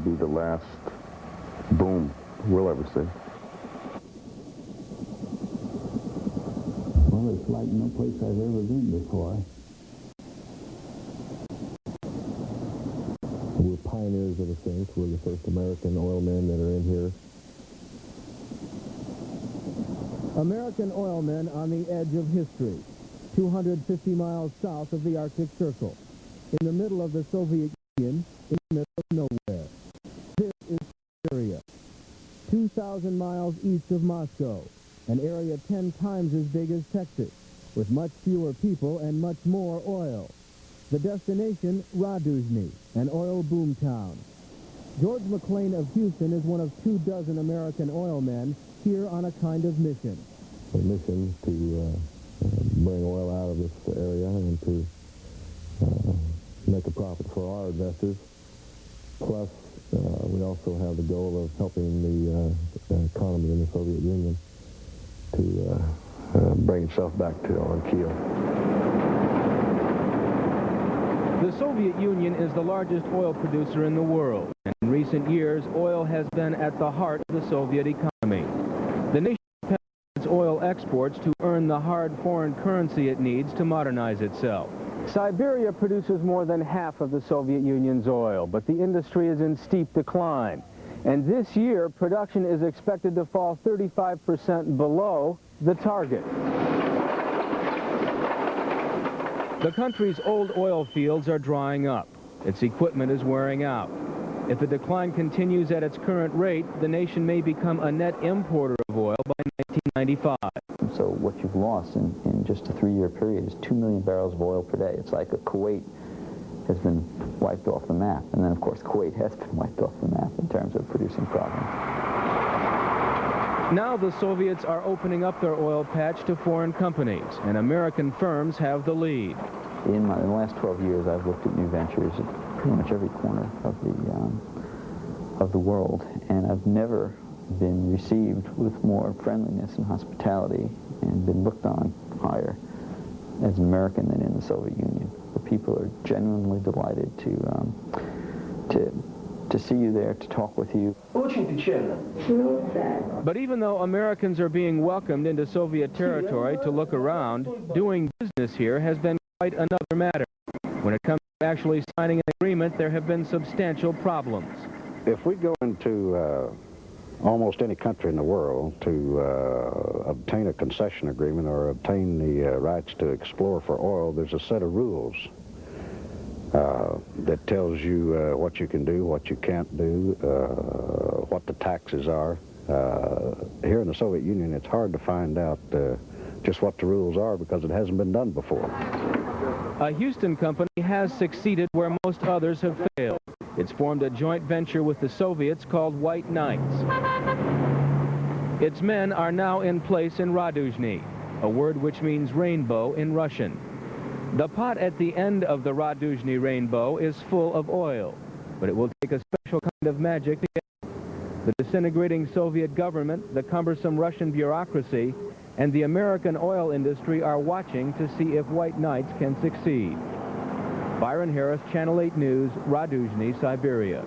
be the last boom we'll ever see. Well, it's like no place I've ever been before. We're pioneers of a sense. We're the first American oil men that are in here. American oil men on the edge of history, 250 miles south of the Arctic Circle, in the middle of the Soviet Union, in the middle of nowhere. This is Siberia, 2,000 miles east of Moscow, an area 10 times as big as Texas, with much fewer people and much more oil. The destination, Raduzhny, an oil boom town. George McLean of Houston is one of 24 American oil men here on a kind of mission. A mission to bring oil out of this area and to make a profit for our investors. Plus, we also have the goal of helping the economy in the Soviet Union to bring itself back to on keel. The Soviet Union is the largest oil producer in the world, and in recent years, oil has been at the heart of the Soviet economy. The nation depends on its oil exports to earn the hard foreign currency it needs to modernize itself. Siberia produces more than half of the Soviet Union's oil, but the industry is in steep decline. And this year, production is expected to fall 35% below the target. The country's old oil fields are drying up. Its equipment is wearing out. If the decline continues at its current rate, the nation may become a net importer of oil by 1995. So what you've lost in just a 3-year period is 2 million barrels of oil per day. It's like a Kuwait has been wiped off the map. And then, of course, Kuwait has been wiped off the map in terms of producing proppant. Now the Soviets are opening up their oil patch to foreign companies, and American firms have the lead. In the last 12 years, I've looked at new ventures at pretty much every corner of the world, and I've never been received with more friendliness and hospitality and been looked on higher as an American than in the Soviet Union. The people are genuinely delighted to see you there, to talk with you. But even though Americans are being welcomed into Soviet territory to look around, doing business here has been quite another matter. When it comes to actually signing an agreement, there have been substantial problems. If we go into almost any country in the world to obtain a concession agreement or obtain the rights to explore for oil, there's a set of rules that tells you what you can do, what you can't do, what the taxes are. Here in the Soviet Union, it's hard to find out just what the rules are because it hasn't been done before. A Houston company has succeeded where most others have failed. It's formed a joint venture with the Soviets called White Knights. Its men are now in place in Raduzhny, a word which means rainbow in Russian. The pot at the end of the Raduzhny rainbow is full of oil, but it will take a special kind of magic to get it. The disintegrating Soviet government, the cumbersome Russian bureaucracy, and the American oil industry are watching to see if White Knights can succeed. Byron Harris, Channel 8 News, Raduzhny, Siberia.